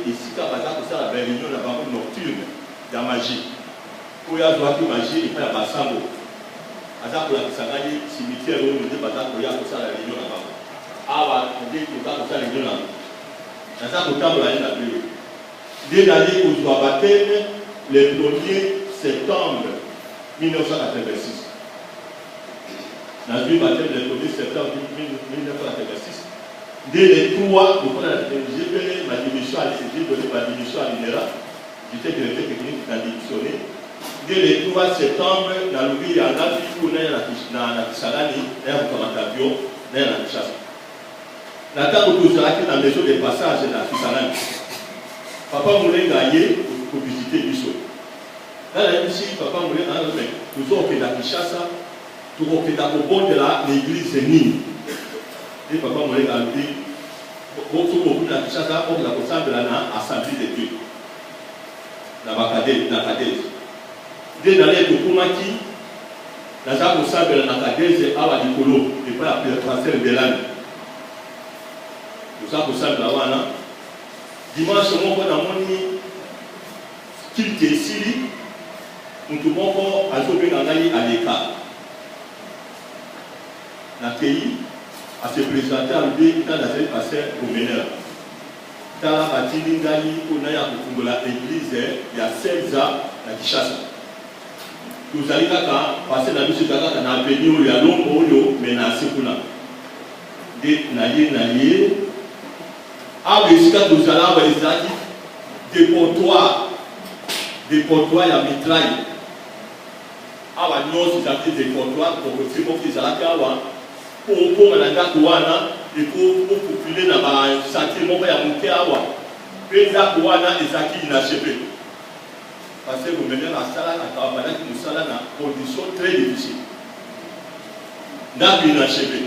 ici, quand ça la réunion la banque nocturne, de la magie. Pour y avoir qui magie, il fait la bassambo. Aza pour la Kisangani, cimetière où nous devons faire la réunion là-bas. Ah, on dit que ça la réunion là-bas. Aza pour table la réunion. Dès l'année où je dois baptême, le 1er septembre 1986. Dans le baptême le 1er septembre 1986. Dès les 3, j'ai donné ma démission à l'INERA. J'étais directeur technique dans démissionné. Dès le 3 septembre, dans le pays, il y a un avis pour la Kisangani, il y a un avion, il y a un chasse. La table où nous sommes dans la maison de passage de la Kisangani. Papa voulait gagner pour visiter Bissot. Là, ici, papa voulait gagner, nous sommes fait la Kinshasa, nous sommes fait au bord de l'église Nîmes. Et papa voulait gagner, beaucoup de la Kinshasa, on a consacré l'Assemblée de Dieu. Dans la cadèse. Dès d'aller de Koumaki, nous avons consacré la cadèse à la Nicolo, et pas la pasteur de l'année. Nous avons consacré la Wana. Dimanche, on va dans mon qu'il était ici, nous devons aller à l'écart. La pays a se présenté à l'idée dans la série passée au meneur. Dans la partie d'Ingali, on a pour l'église, il y a 16 ans, la Kinshasa. Nous allons passer la mission dans l'avenir, il y a l'ombre, mais dans la Sekuna. Des naïe. Ah, mais si nous allons avoir des portoirs, il y a mitraille. Ah, nous avons des portoirs pour que les gens qui pour il faut populer dans le sentiment qu'il y a monté à voir. Et là, il y a des acquis inachevés. Parce que vous menez la salle à une condition très difficile. N'a inachevé.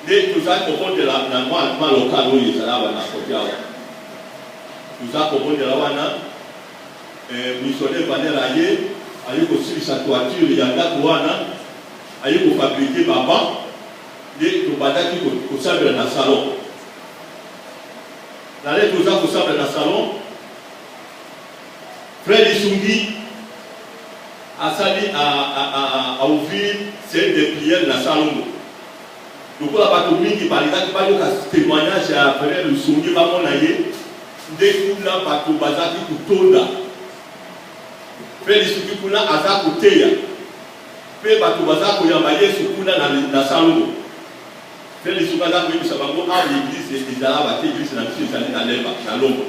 Dès que nous avons de la locale où ils allaient nous avons de la wana, missionnaire Vanel Aye, aussi sa toiture, il y a un wana, Aye pour fabriquer baba, et nous badaki pour savoir dans le salon. La lettre nous a pour savoir dans le salon, Frère Isungi a sali à ouvrir celle des prières dans le salon. Donc, la bateau qui parle de témoignage à Frère Isungi, va mon aïe, dès que la bateau bazaki pour tonda. Frère Isungi pour la aza pour teya. Frère bateau bazaki pour yambaye sukuna dans le salon. Frère Isungi a pour y savoir à l'église, les arabes, l'église, dans l'ombre.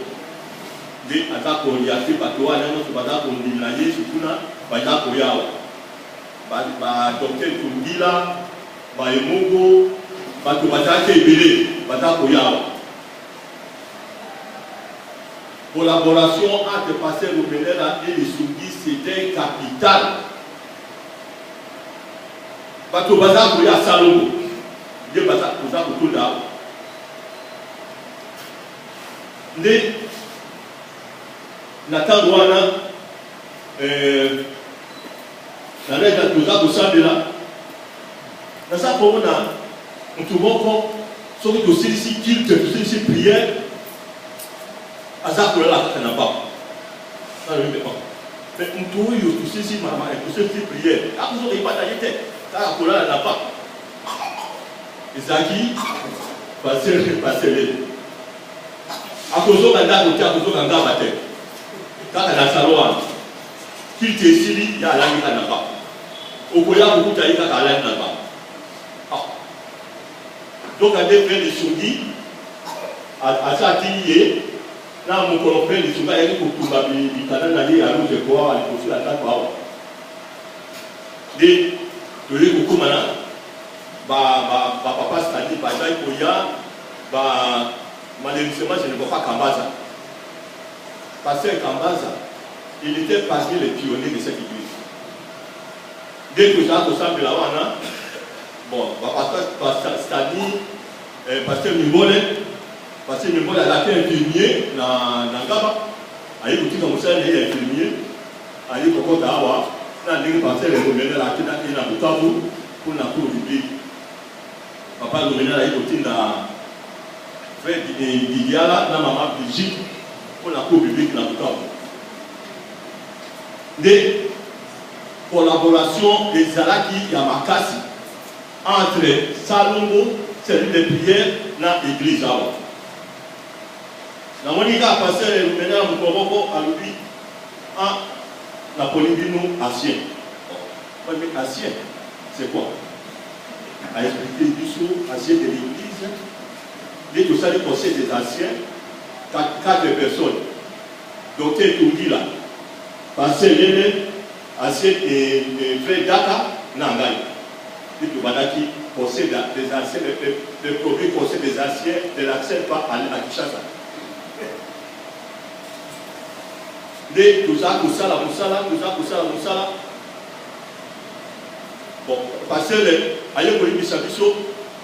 De atako ya fi bato wana no tubada ko ndinaye sukuna baya ko yawa ba docteur Tungila ba emongo bato batake ebele bata ko yawa. Collaboration entre pasteur Rubenera et Isungi c'était capital. Bato baza ko ya salongo de baza ko tunda nde Nathan Wana, la lettre nous a posé là. Dans sa pour on tout bon sur le dossier ici qu'il te faisait ici prière. À ça pour la ça n'a pas. Ça ne veut pas. Mais on trouve le dossier ici maman et dossier ici prière. Ah vous n'avez pas d'ailleurs ça pour la n'a pas. Isaki passer. À cause de la date à cause de la date. Quand on a salon, qu'il te sili, il y a la vie à n'a pas. Au Koya, beaucoup de gens à la n'a pas. Donc, à des frères de Soudi, à ça, qui est, là, mon frère de Soudi, il y a pour tout le Canada, il y a l'autre quoi, il faut la table. Des, le lait beaucoup maintenant, papa, c'est-à-dire, par exemple, Koya, malheureusement, je ne vois pas Kambaza. Pasteur Kambaza, il était parmi les pionniers de cette église. Dès que Jacques Osam de la Wana, bon, pasteur Stani, pasteur Mimole a été infirmier dans Gaba. Il a été infirmier, il a été Dawa, il a été pasteur Rubenera à Bukavu pour la cour publique. Papa Rubenera a été frère Didiala, na maman Brigitte, pour la cour publique dans le temps. Des collaborations des Zalaki Yamakasi entre Salongo, celui de prière, dans l'église. La Monica a passé maintenant au Koroko à l'oubli en la Polybino ancien. Mais ancien, c'est quoi? À expliquer du saut ancien de l'église. Dès que ça, le conseil des anciens, 4 personnes. Docteur Tungila, Pasteur Lene, ancien et frère Daka, Nangai. Dès que Badaki, conseil des anciens, le premier conseil des anciens, de l'accès pas à Kinshasa. Dès que ça, Moussala. Bon, parce que ailleurs pour Bisabiso,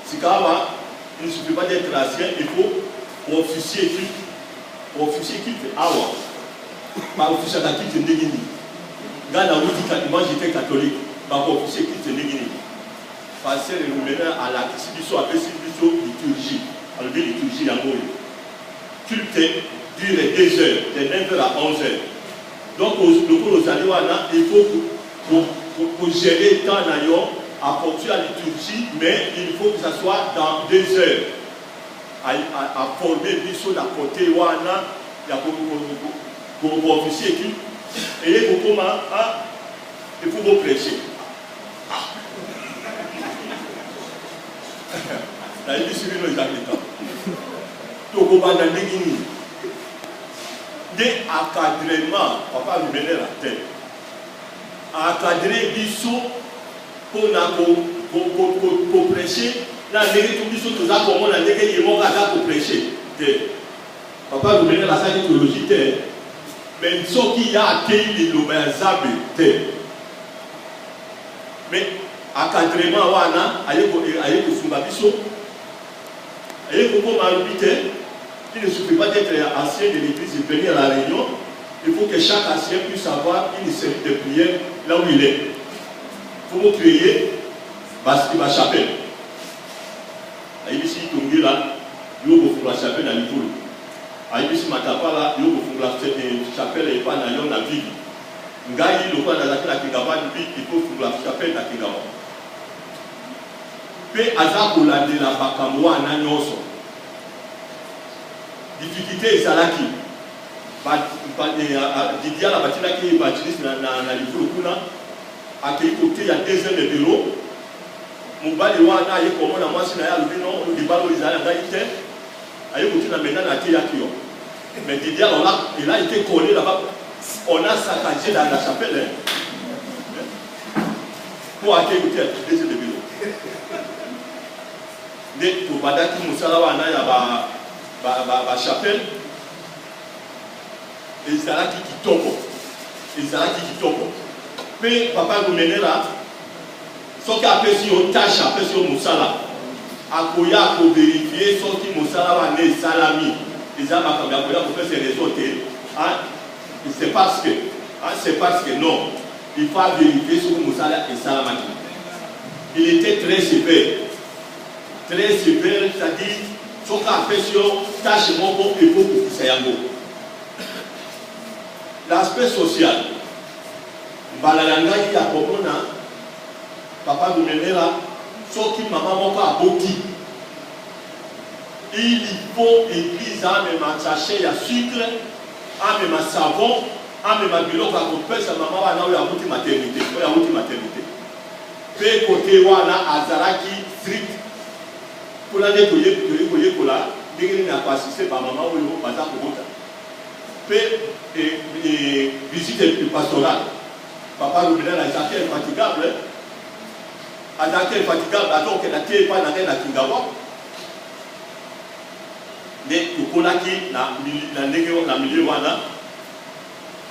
si il ne suffit pas d'être ancien, il faut officier culte. Officier culte, awa. Pas officier culte Ndegini. Moi j'étais catholique, pas officier culte Ndegini. Parce que nous menons à la Sibiso, après Sibiso, liturgie. Alors, liturgie en gros. Culte dure 2 heures, de 9h à 11h. Donc, aux Aliwana, il faut pour gérer le temps à porter la liturgie, mais il faut que ça soit dans 2 heures. À former l'issue de la côté Wana, pour officier qui. Et pour comment il faut vous prêcher. La liturgie, nous avons le temps. Donc, on va dans les des encadrements, papa lui menait la tête. Encadrer Bissou pour prêcher. Là, tout Bissou, tout ça, comme on a dit qu'il est mort pour prêcher. Papa lui menait la salle théologique. Mais ce qui a accueilli l'Obenzabe. Mais encadrement, aïe pour Funga Bissou. Aïe pour comment l'habiter. Il ne suffit pas d'être ancien de l'église et venir à la réunion. Il faut que chaque ancien puisse avoir une série de prières là où il est. Il faut prier parce qu'il va chapelle. Ici, Tongi là, il y a la chapelle dans l'Ivoule. Ici, Matapa là, il y a la chapelle et pas dans la ville. Ngaï, le roi dans la Kingaba, il faut la chapelle dans la Kingaba. Puis, Azakola de la Bakamwa Nanyoso. Difficulté ezalaki Didier la batilaki baptiste na livre kuna akei côté ya 2 heures de bureau mobali wana ye komona mwasi na ya lubino libalo izala ngaite aye côté na mena na tiyaki yo mais Didier il a été collé là-bas, on a saccagé dans la chapelle pour accueillir 2 heures de bureau de pour badaki musala wana ya ba chapelle ezalaki kitoko pe papa lumenela soki apesi yo tâche apesi yo mosala akoya kovérifie soki mosala wana esalami eza makambo ya koya kopesa réseau te c'est parce que non il faut vérifier soki mosala esalamaki. Il était très sévère, c'est-à-dire son affection tâche mon bon et beaucoup pour Sayango. L'aspect social, Balalanga y a comprendre, papa nous menait là, sauf qui maman mon pas abouti. Il faut église à même sachet à sucre, à même savon, à même bilo quand on peut sa maman va là où maternité, Pe côté wana azaraki strict. Pour la nettoyer, pour la dégainer à passer par maman ou le bazar pour autant. Visite pastorale. Papa nous venait à Jacques infatigable. À Jacques infatigable, alors que la terre n'est pas dans la Kingawa. Mais pour qu'on a qui la milieu wana.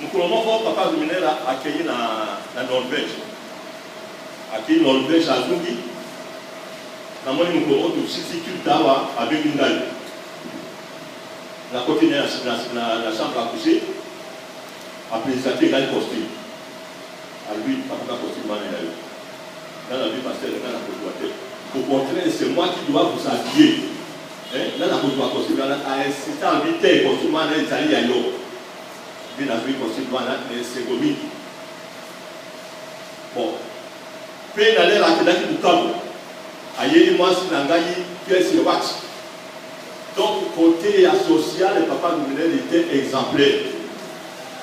Nous commençons papa nous venait à accueillir la Norvège. Accueillir Norvège à Zungi. Nous avons aussi culture avec une dalle. La côté de la chambre à coucher, a présenté un costume. À lui, papa costume dans la vie pasteur, dans la côte. Au contraire, c'est moi qui dois vous habiller. Là, la coupe possible, à insistant en vite, possible, à l'Italie, à l'eau. Bien à lui, possible, à c'est gomi. Bon. Puis, il allait la tête du câble. Aïe, moi, si l'angaï, qu'est-ce que c'est? Donc, côté social, le papa Goumenel était exemplaire.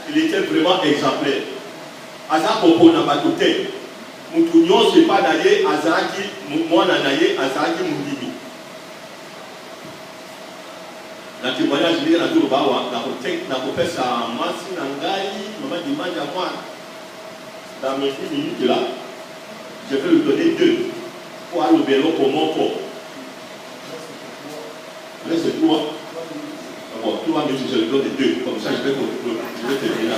Il était vraiment exemplaire. Aza Popo n'a pas côté. Moutounion, c'est pas d'aller, Azaki, moi, Nanaye, Azaki, Moudimi. La témoignage, je dis, la tour Bawa, la fait ça, Massi, Nangaï, maman demande à moi. Dans mes 10 minutes là, je vais lui donner 2 pour aller au vélo pour mon corps. Là, c'est toi. Bon, toi, mais je lui donne 2, comme ça je vais terminer là.